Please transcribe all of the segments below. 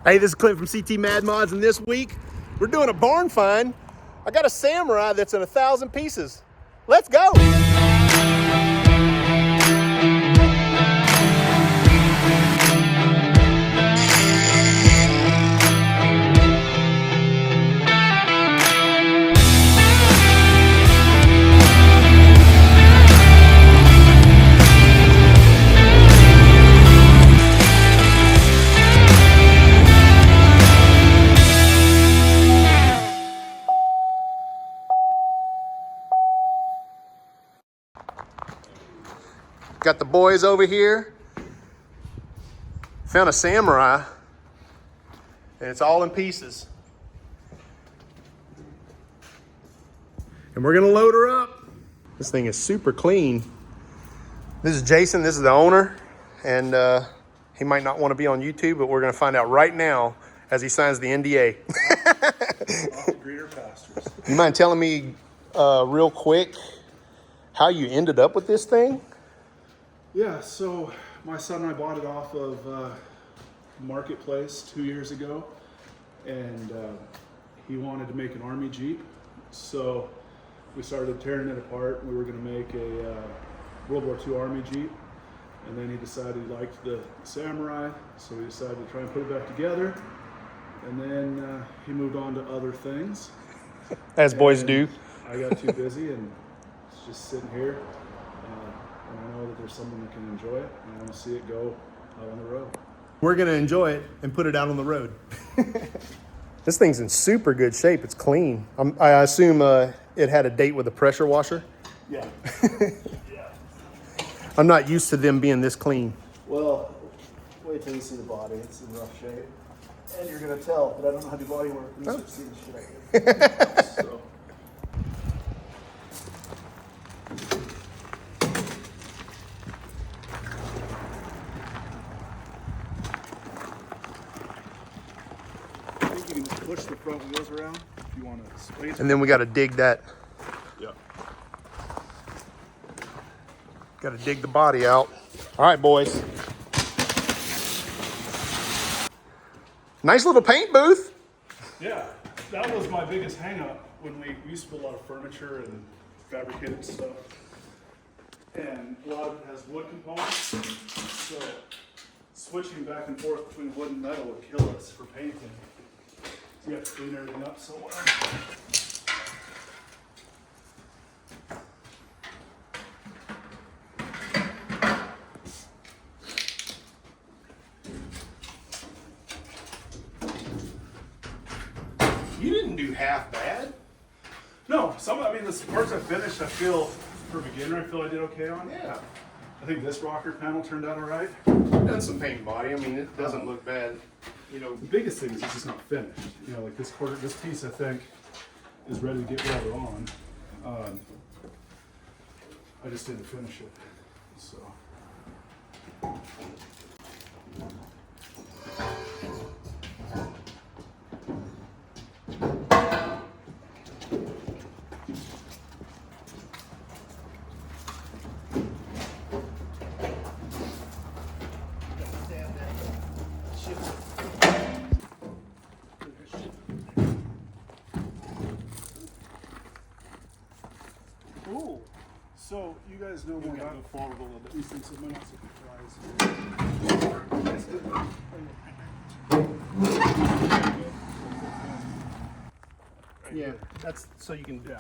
Hey, this is Clint from CT Mad Mods, and this week we're doing a barn find. I got a Samurai that's in 1,000 pieces. Let's go! Got the boys over here. Found a Samurai, and it's all in pieces. And we're gonna load her up. This thing is super clean. This is Jason, this is the owner, and he might not want to be on YouTube, but we're gonna find out right now as he signs the NDA. You mind telling me real quick how you ended up with this thing? Yeah, so my son and I bought it off of Marketplace 2 years ago, and he wanted to make an Army Jeep, so we started tearing it apart. We were going to make a World War II Army Jeep, and then he decided he liked the Samurai, so we decided to try and put it back together, and then he moved on to other things. As boys do. I got too busy and it's just sitting here. And I know that there's someone that can enjoy it, and I want to see it go out on the road. We're gonna enjoy it and put it out on the road. This thing's in super good shape. It's clean. I assume it had a date with a pressure washer. Yeah. Yeah. I'm not used to them being this clean. Well, wait till you see the body. It's in rough shape. And you're going to tell that I don't know how to do body work when you start seeing the shit I do. So. You can push the front wheels around if you want to space. And then we got to dig that. Yeah. Got to dig the body out. All right, boys. Nice little paint booth. Yeah, that was my biggest hang-up when we used to put a lot of furniture and fabricated stuff. And a lot of it has wood components, so switching back and forth between wood and metal would kill us for painting. So you have to clean everything up so well. You didn't do half bad. No, I mean, the parts I finished, I feel, for a beginner, I feel I did okay on. Yeah. I think this rocker panel turned out all right. I've done some paint and body. I mean, it doesn't look bad. You know, The biggest thing is it's just not finished. You know, like this piece I think is ready to get welded on. I just didn't finish it, so. Ooh. So you guys know more about forward a little bit. These things might not yeah, that's so you can. Yeah.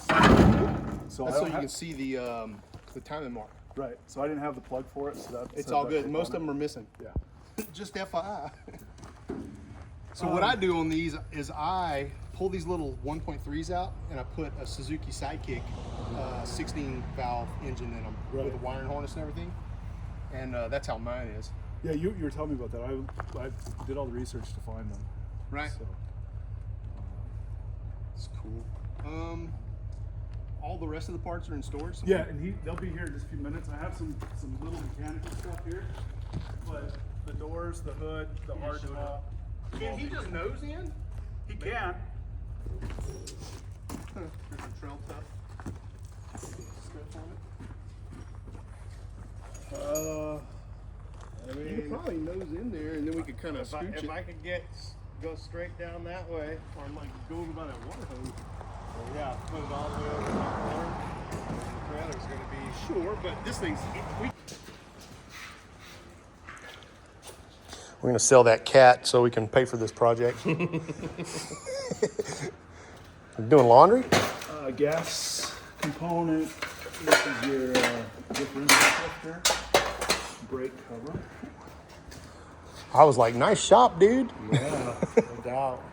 So that's so you can see the timing mark. Right. So I didn't have the plug for it, so that's It's all good. Most of them are missing. Yeah. Just FYI. So what I do on these is I pull these little 1.3s out and I put a Suzuki Sidekick 16 valve engine in them with a wiring harness and everything. And that's how mine is. Yeah, you were telling me about that. I did all the research to find them. Right. So. It's cool. All the rest of the parts are in storage? Yeah, and they'll be here in just a few minutes. I have some little mechanical stuff here, but the doors, the hood, the hard top. Can he just nose in? He can. There's a trail tuff. I mean, you could probably nose in there, and then we could kind of scooch it. If I could get go straight down that way. Or like go over by that water hose. Well, yeah, put it all the way over that corner. The trailer's gonna be. Sure, but this thing's. We're gonna sell that cat so we can pay for this project. Doing laundry? Gas component. This is your differential shifter. Brake cover. I was like, nice shop, dude. Yeah, no doubt.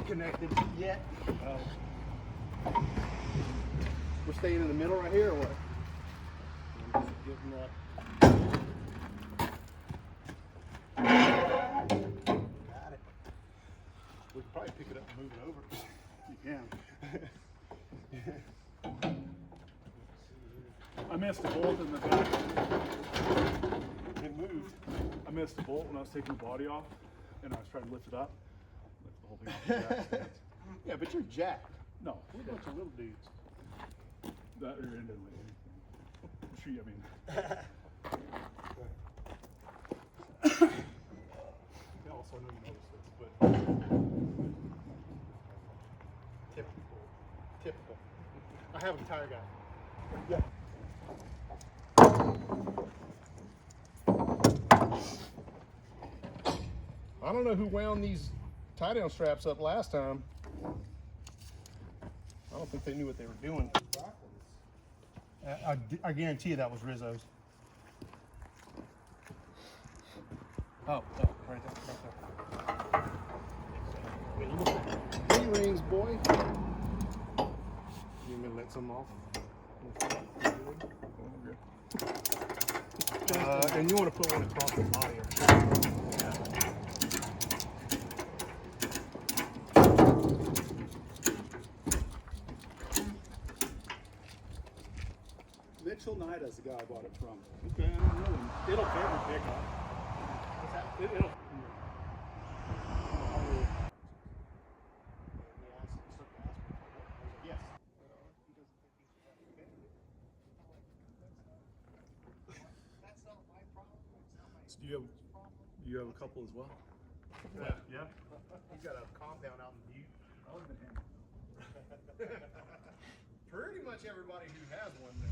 Connected yet. We're staying in the middle right here or what? I'm just getting that. Got it. We could probably pick it up and move it over. You can. I missed a bolt in the back. It moved. I missed a bolt when I was taking the body off, and I was trying to lift it up. Lift the whole thing off the jack stands. Yeah, but you're jacked. No, We're a bunch of little dudes. that or into anything. She, I mean. Yeah, also, I know you noticed this, but typical. I have a tire guy. Yeah. I don't know who wound these tie-down straps up last time. I don't think they knew what they were doing. I guarantee you that was Rizzo's. Oh, right there. D-rings, boy. You may let some off. And you want to put one across the body. Mitchell Knight is the guy I bought it from. Okay, I don't know him. It'll barely pick up. What's that? It'll. Yes. So do you have a couple as well? Yeah. He's got a compound out in Butte. Pretty much everybody who has one there.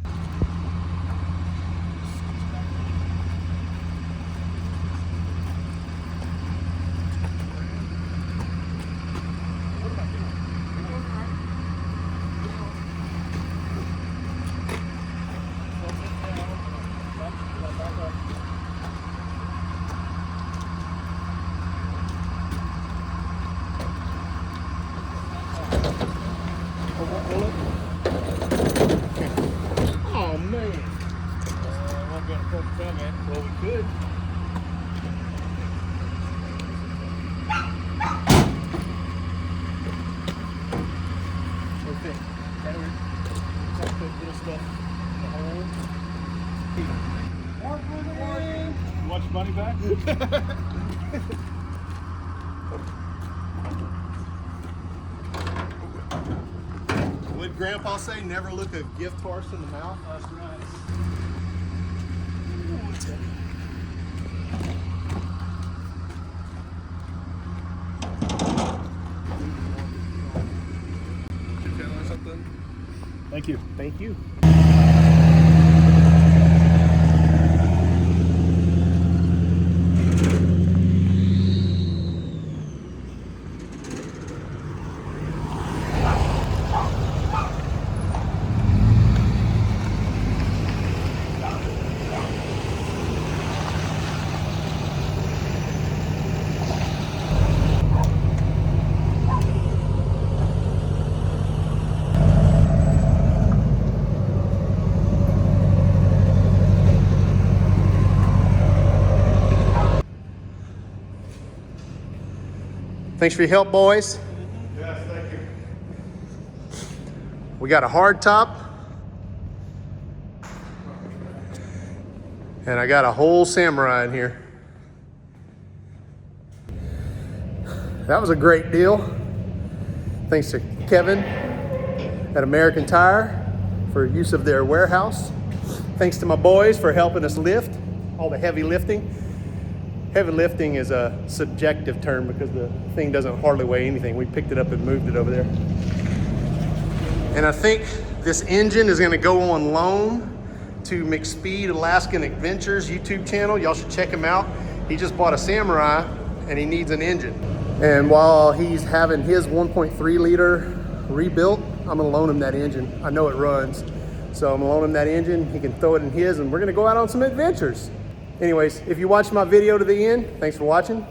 Oh man. Won't get a quick film in. Well, we could. Okay. Try to put little stuff in the hole. You want your money back? Would Grandpa say never look a gift horse in the mouth? That's right. Thank you. Thank you. Thanks for your help, boys. Yes, thank you. We got a hard top. And I got a whole Samurai in here. That was a great deal. Thanks to Kevin at American Tire for use of their warehouse. Thanks to my boys for helping us lift, all the heavy lifting. Heavy lifting is a subjective term because the thing doesn't hardly weigh anything. We picked it up and moved it over there. And I think this engine is gonna go on loan to McSpeed Alaskan Adventures YouTube channel. Y'all should check him out. He just bought a Samurai and he needs an engine. And while he's having his 1.3 liter rebuilt, I'm gonna loan him that engine. I know it runs. So I'm gonna loan him that engine. He can throw it in his and we're gonna go out on some adventures. Anyways, if you watched my video to the end, thanks for watching.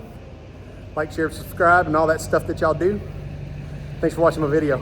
Like, share, subscribe, and all that stuff that y'all do. Thanks for watching my video.